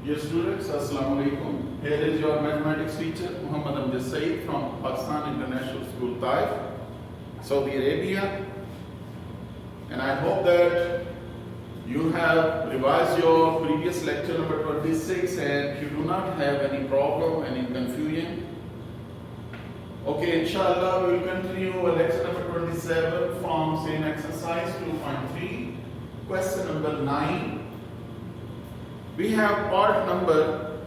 Dear students, Assalamu alaikum. Here is your mathematics teacher Muhammad Amjad Saeed from Pakistan International School, Taif, Saudi Arabia. And I hope that you have revised your previous lecture number 26 and you do not have any problem, any confusion. Okay, inshallah, we will continue lecture number 27 from same exercise 2.3, question number 9. We have part number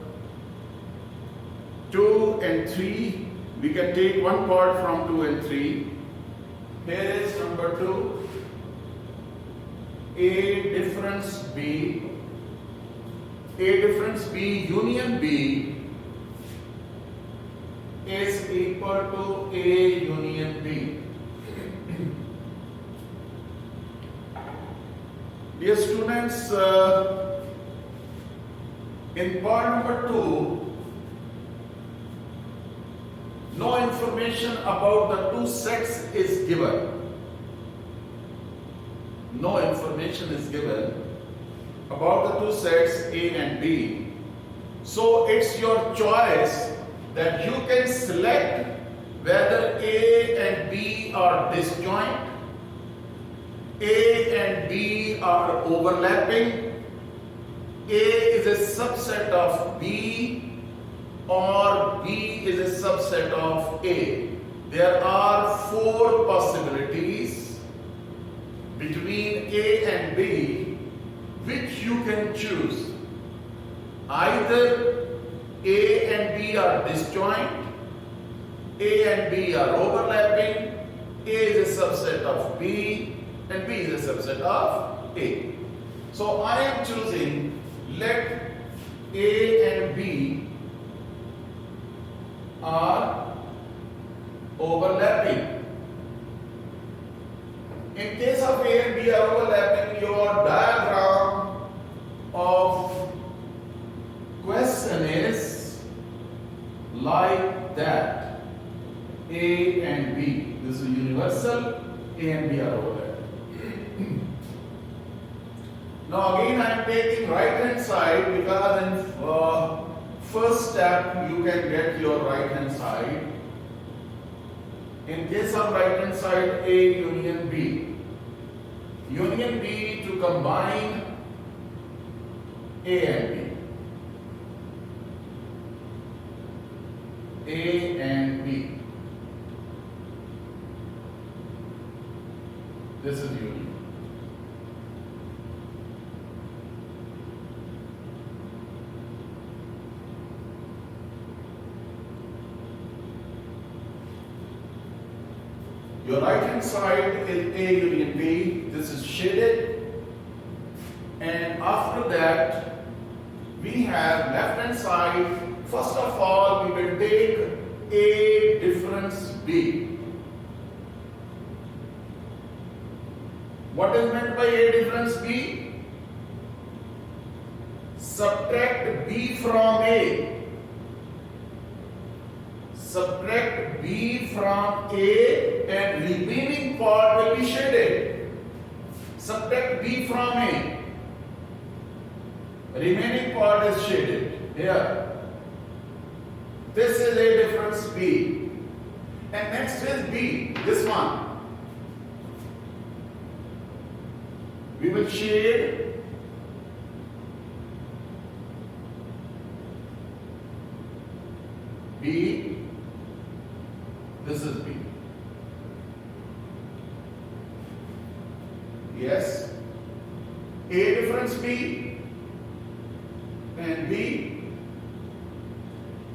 2 and 3. We can take one part from 2 and 3. Here is number 2. A difference B. A difference B union B is equal to A union B. Dear students, in part number 2, no information about the two sets is given. No information is given about the two sets A and B. So it's your choice that you can select whether A and B are disjoint, A and B are overlapping, A is a subset of B, or B is a subset of A. There are 4 possibilities between A and B which you can choose. Either A and B are disjoint, A and B are overlapping, A is a subset of B, and B is a subset of A. So I am choosing let A and B are overlapping. In case of A and B are overlapping, your diagram of question is like that. A and B. This is universal. A and B are overlapping. Now again I am taking right hand side because in first step you can get your right hand side. In case of right hand side, A union B. Union B to combine A and B. A and B. This is union. Your right hand side is A union B. This is shaded. And after that, we have left hand side. First of all, we will take A difference B. What is meant by A difference B? Subtract B from A. Subtract B from A and remaining part will be shaded. Subtract B from A. Remaining part is shaded. Here. This is A difference B. And next is B. This one. We will shade B. This is B. Yes. A difference B and B.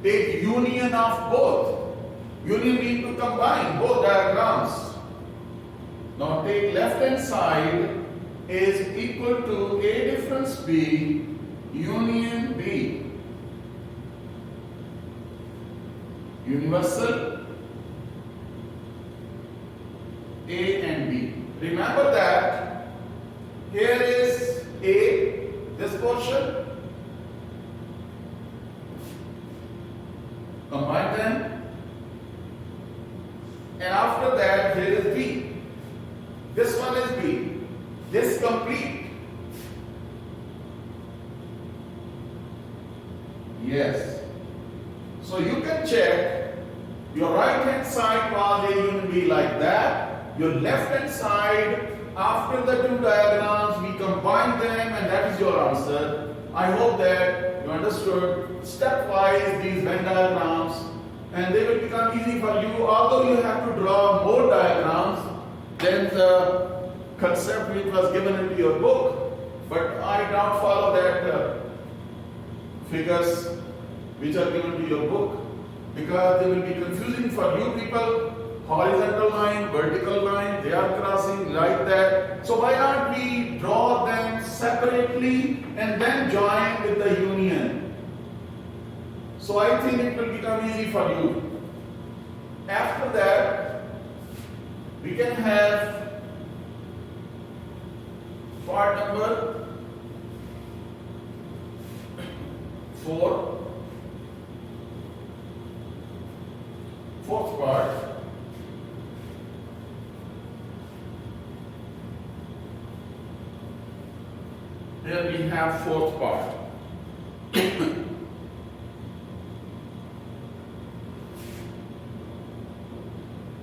Take union of both. Union means to combine both diagrams. Now take left hand side is equal to A difference B union B. Universal A and B. Remember that here is A, this portion. Combine them. And after that, here is B. This one is B. This complete. Yes. So you can check your right hand side was A union B like that. Your left hand side, after the two diagrams, we combine them and that is your answer. I hope that you understood stepwise these Venn diagrams and they will become easy for you. Although you have to draw more diagrams than the concept which was given into your book, but I don't follow that figures which are given to your book because they will be confusing for you people. Horizontal line, vertical line, they are crossing like that. So why not we draw them separately and then join with the union? So I think it will become easy for you. After that, we can have part number 4, fourth part. Here we have fourth part.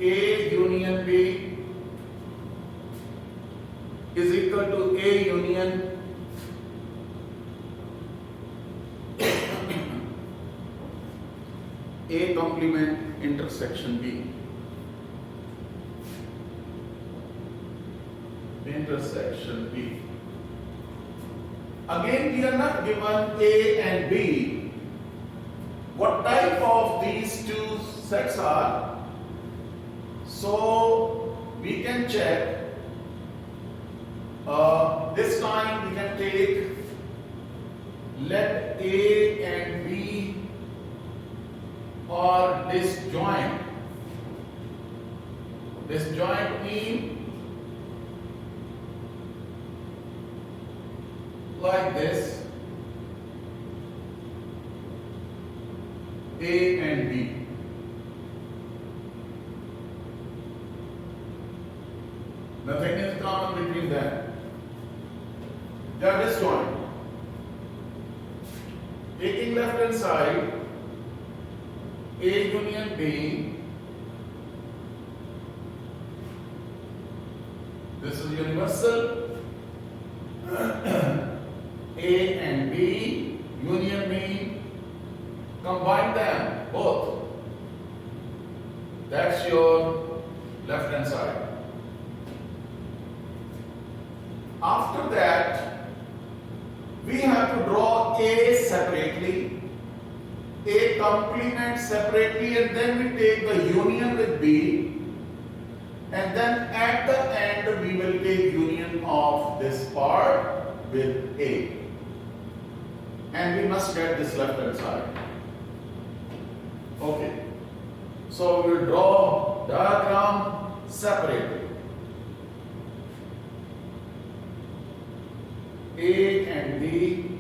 A union B is equal to A union A complement intersection B. Intersection B. Again, we are not given A and B. What type of these two sets are? So we can check. This time we can take, let A and B are disjoint. Disjoint mean like this, A and B. Nothing is common between them. They are disjoint. Taking left hand side, A union B, this is universal. A and B, union B, combine them both. That's your left hand side. After that, we have to draw A separately, A complement separately, and then we take the union with B, and then at the end we will take union of this part with A. And we must get this left hand side. Okay. So we will draw diagram separately. A and B,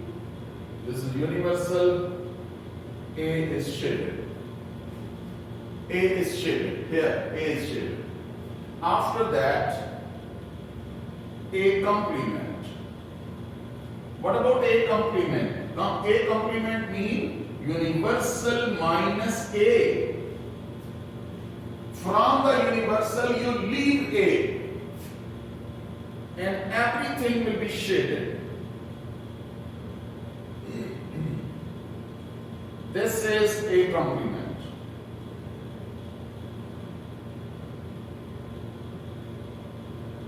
this is universal. A is shaded. A is shaded. Here, A is shaded. After that, A complement. What about A complement? Now, A complement means universal minus A. From the universal, you leave A, and everything will be shaded. This is A complement.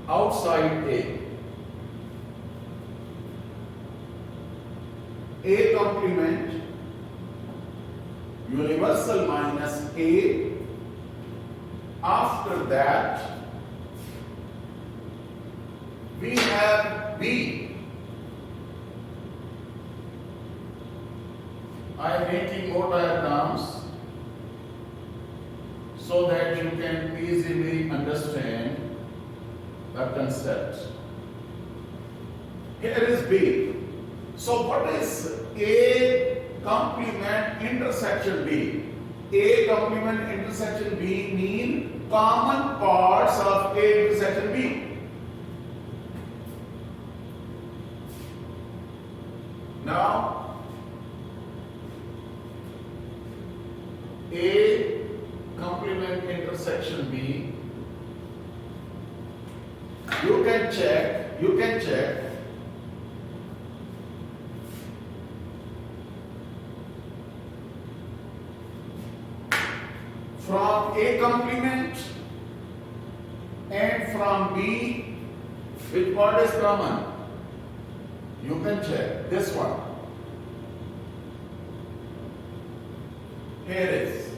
Outside A. A complement, universal minus A. After that, we have B. I am making more diagrams so that you can easily understand the concept. Here is B. So what is A complement intersection B? A complement intersection B mean common parts of A intersection B. Now, A complement intersection B. You can check from A complement and from B, which part is common? You can check this one. Here it is.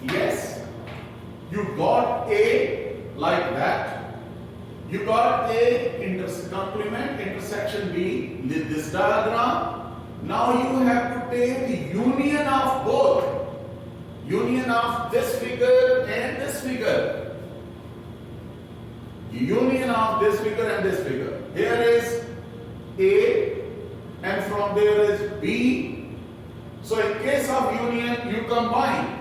Yes, you got A like that. You got A complement intersection B, this diagram. Now you have to take the union of both. Union of this figure and this figure. Union of this figure and this figure. Here is A and from there is B. So in case of union, you combine.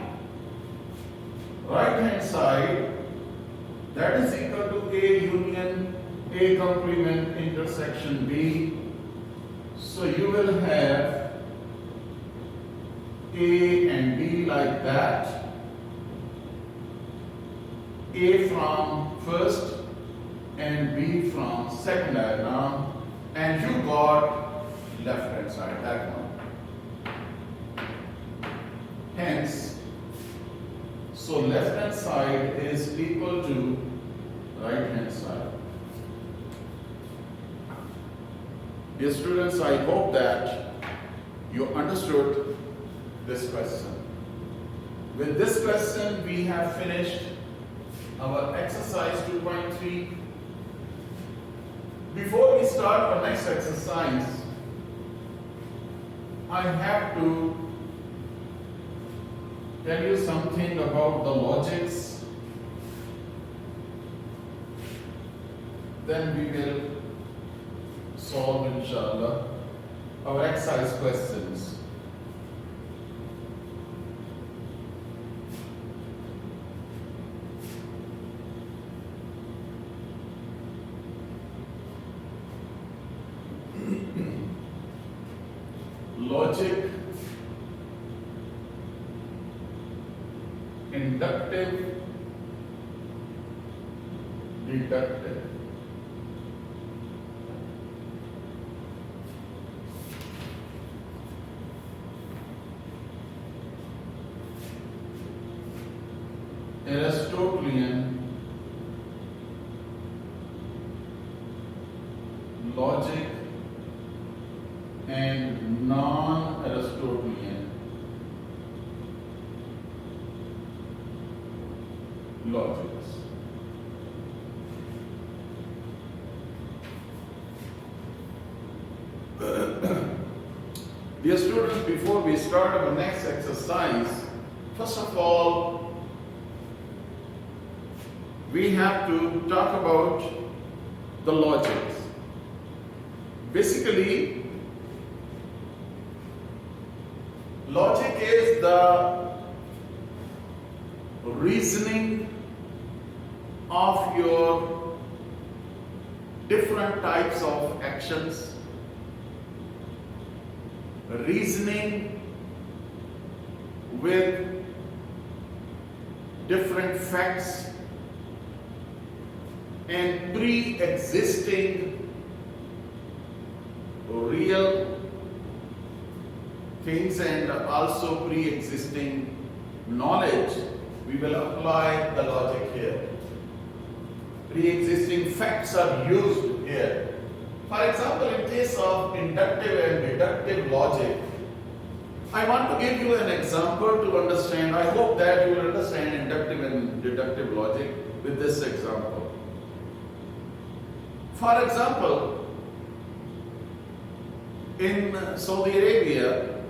Right hand side, that is equal to A union A complement intersection B. So you will have A and B like that. A from first and B from second diagram, and you got left hand side, that one. Hence, so left hand side is equal to right hand side. Dear students, I hope that you understood this question. With this question, we have finished our exercise 2.3. Before we start our next exercise, I have to tell you something about the logics. Then we will solve, inshallah, our exercise questions. Logic, inductive, deductive. Aristotelian, logic, and non-Aristotelian logics. Dear students, before we start our next exercise, first of all, we have to talk about the logics. Basically, logic is the reasoning of your different types of actions, reasoning with different facts and pre-existing real things and also pre-existing knowledge. We will apply the logic here. Pre-existing facts are used here. For example, in case of inductive and deductive logic, I want to give you an example to understand. I hope that you will understand inductive and deductive logic with this example. For example, in Saudi Arabia,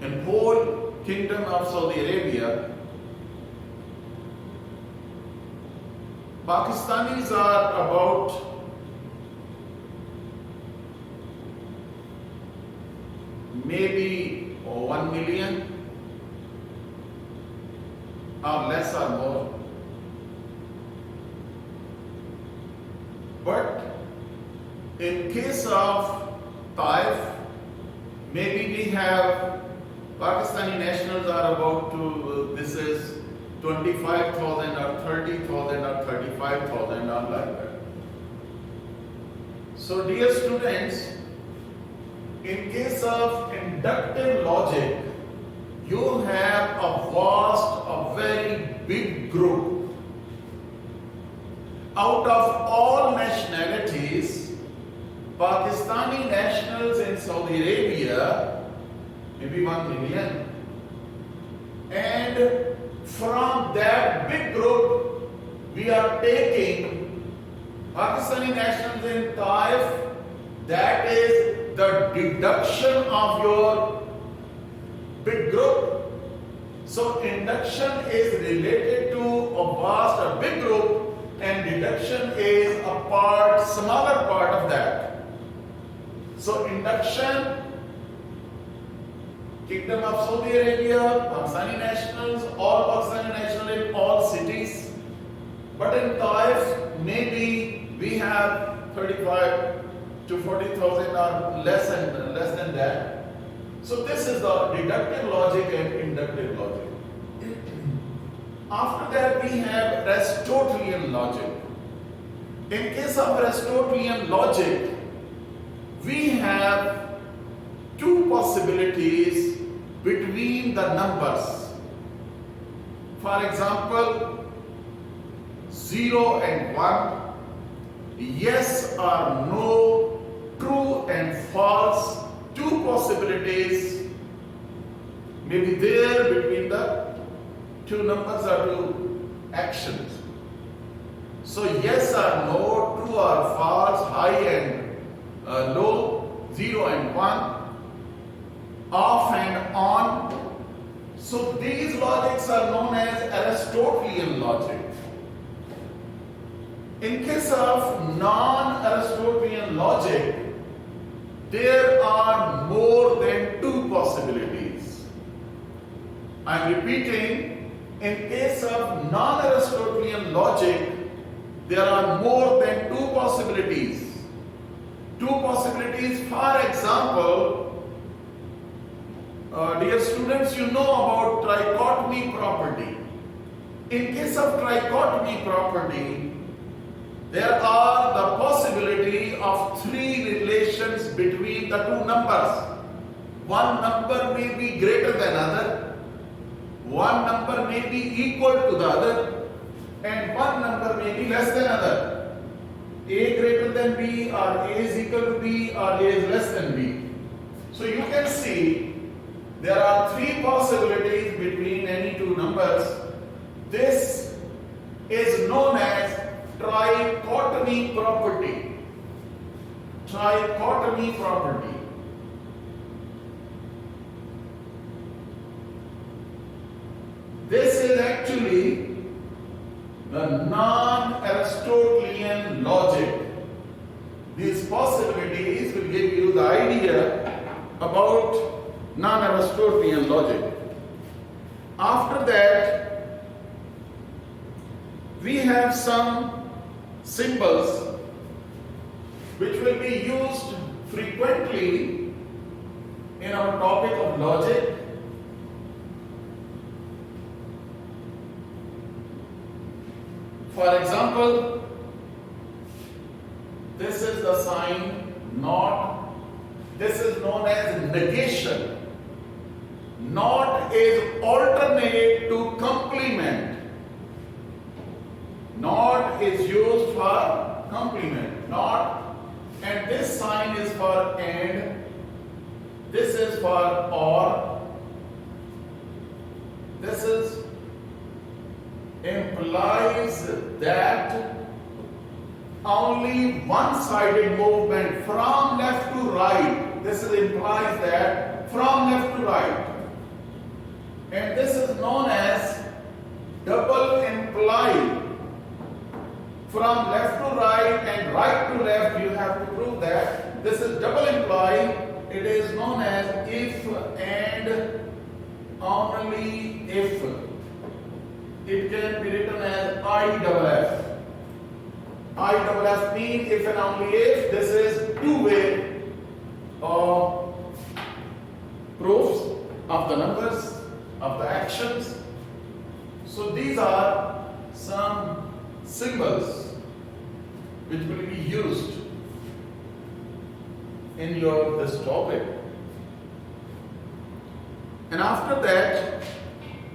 in whole kingdom of Saudi Arabia, Pakistanis are about maybe 1 million or less or more. But in case of Taif, maybe we have Pakistani nationals are about to, this is 25,000 or 30,000 or 35,000 or like that. So dear students, in case of inductive logic, you have a vast, a very big group. Out of all nationalities, Pakistani nationals in Saudi Arabia, maybe 1 million. And from that big group, we are taking Pakistani nationals in Taif, that is the deduction of your big group. So induction is related to a vast, a big group, and deduction is a part, smaller part of that. So induction, Kingdom of Saudi Arabia, Pakistani nationals, all Pakistani nationals in all cities. But in Taif, maybe we have 35 to 40,000 or less than that. So this is the deductive logic and inductive logic. After that we have Aristotelian logic. In case of Aristotelian logic, we have two possibilities between the numbers. For example, 0 and 1, yes or no, true and false. Two possibilities may be there between the two numbers or two actions. So yes or no, true or false, high and low, 0 and 1, off and on. So these logics are known as Aristotelian logic. In case of non-Aristotelian logic, there are more than two possibilities. I am repeating, in case of non-Aristotelian logic, there are more than two possibilities. Two possibilities, for example, dear students, you know about trichotomy property. In case of trichotomy property, there are the possibility of three relations between the two numbers. One number may be greater than other, one number may be equal to the other, and one number may be less than other. A greater than B, or A is equal to B, or A is less than B. So you can see there are three possibilities between any two numbers. This is known as trichotomy property. Trichotomy property. This is actually the non-Aristotelian logic. These possibilities will give you the idea about non-Aristotelian logic. After that, we have some symbols which will be used frequently in our topic of logic. For example, this is the sign not. This is known as negation. Not is alternate to complement. Not is used for complement. Not, and this sign is for and. This is for or. This is implies that only one-sided movement from left to right. This implies that from left to right. And this is known as double imply. From left to right and right to left, you have to prove that. This is double imply. It is known as if and only if. It can be written as IFF. IFF mean if and only if. This is two-way proofs of the numbers, of the actions. So these are some symbols which will be used in this topic. And after that,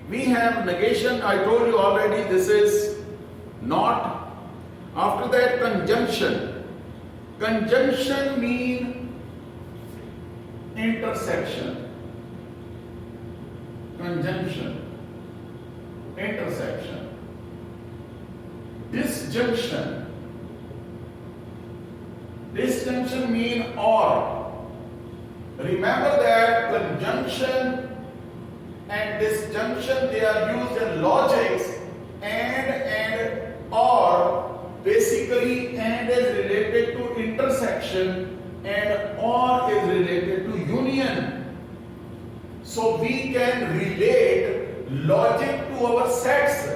we have negation. I told you already, this is not. After that, conjunction. Conjunction mean intersection. Conjunction, intersection. Disjunction. Disjunction mean or. Remember that conjunction and disjunction, they are used in logics, and or. Basically, and is related to intersection and or is related to union. So we can relate logic to our sets.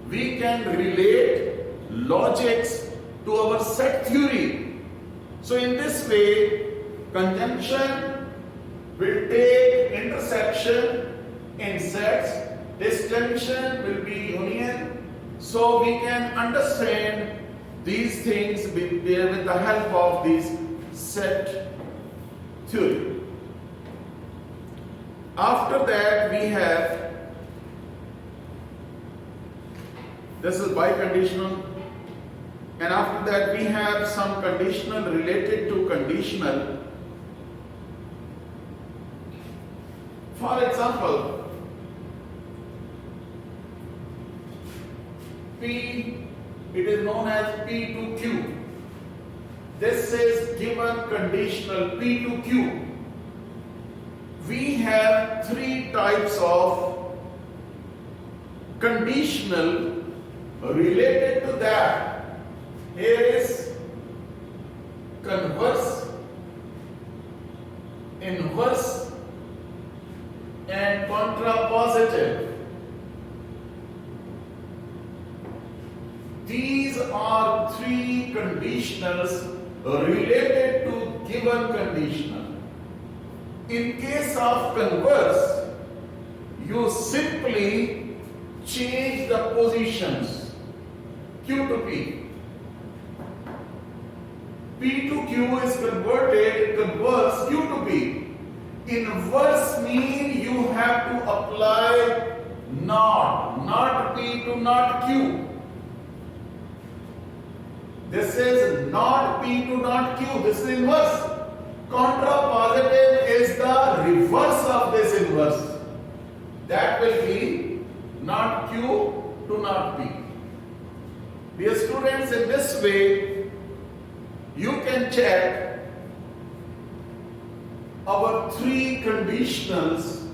We can relate logics to our set theory. So in this way, conjunction will take intersection in sets, disjunction will be union. So we can understand these things with the help of this set theory. After that, we have, this is biconditional, and after that we have some conditional related to conditional. For example, P, it is known as P to Q. This is given conditional P to Q. We have three types of conditional related to that. Here is converse, inverse, and contrapositive. These are three conditionals related to given conditional. In case of converse, you simply change the positions Q to P. P to Q is converse Q to P. Inverse means you have to apply not P to not Q. This is not P to not Q, this is inverse. Contrapositive is the reverse of this inverse. That will be not Q to not P. Dear students, in this way, you can check our three conditionals.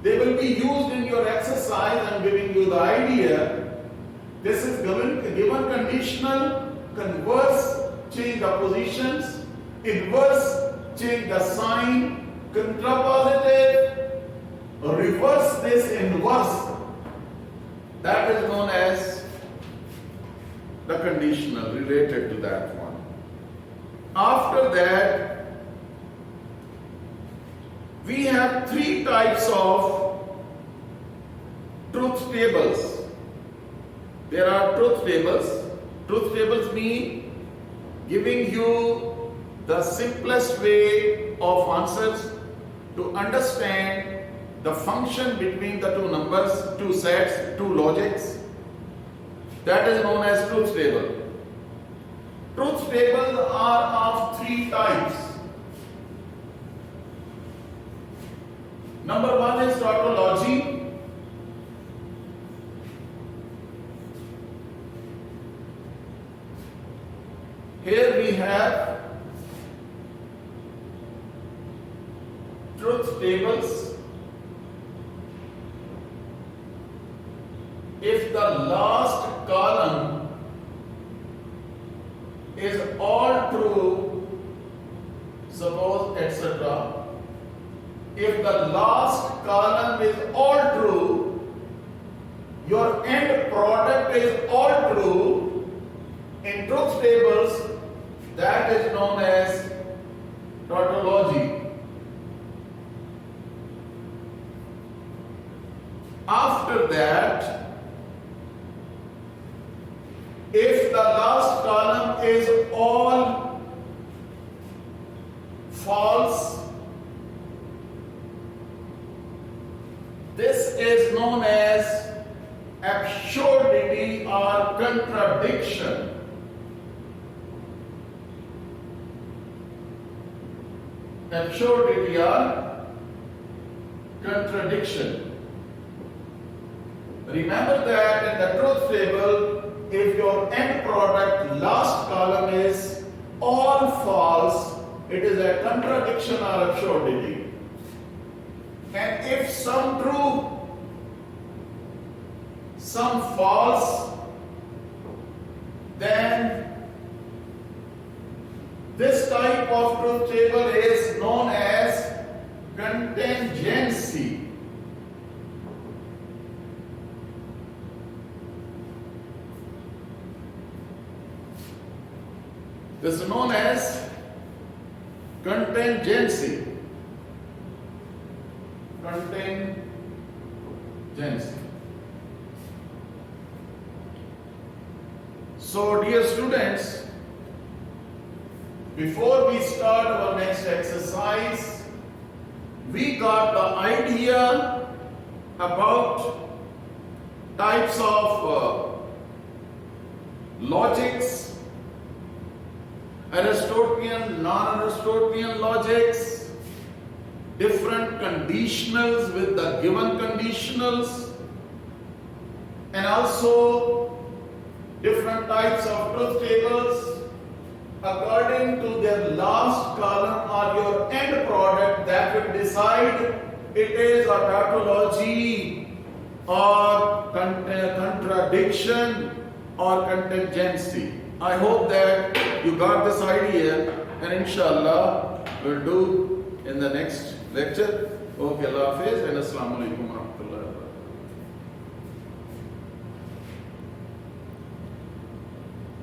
They will be used in your exercise. I am giving you the idea. This is given conditional. Converse, change the positions. Inverse, change the sign. Contrapositive, reverse this inverse. That is known as the conditional related to that one. After that, we have three types of truth tables. There are truth tables. Truth tables mean giving you the simplest way of answers to understand the function between the two numbers, two sets, two logics. That is known as truth table. Truth tables are of three types. Number one is tautology. Here we have truth tables. If the last column is all true, suppose etc. If the last column is all true, your end product is all true, In truth tables, that is known as tautology. After that, if the last column is all false, this is known as absurdity or contradiction. Absurdity or contradiction. Remember that in the truth table, if your end product last column is all false, it is a contradiction or absurdity. And if some true, some false, then this type of truth table is known as contingency. This is known as contingency. Contingency. So, dear students, before we start our next exercise, we got the idea about types of logics, Aristotelian, non-Aristotelian logics, different conditionals with the given conditionals, and also different types of truth tables according to their last column or your end product that will decide it is a tautology or contradiction or contingency. I hope that you got this idea, and inshallah we'll do in the next lecture. Okay, Allah Hafiz and Assalamu alaikum wa rahmatullahi wa barakatuh.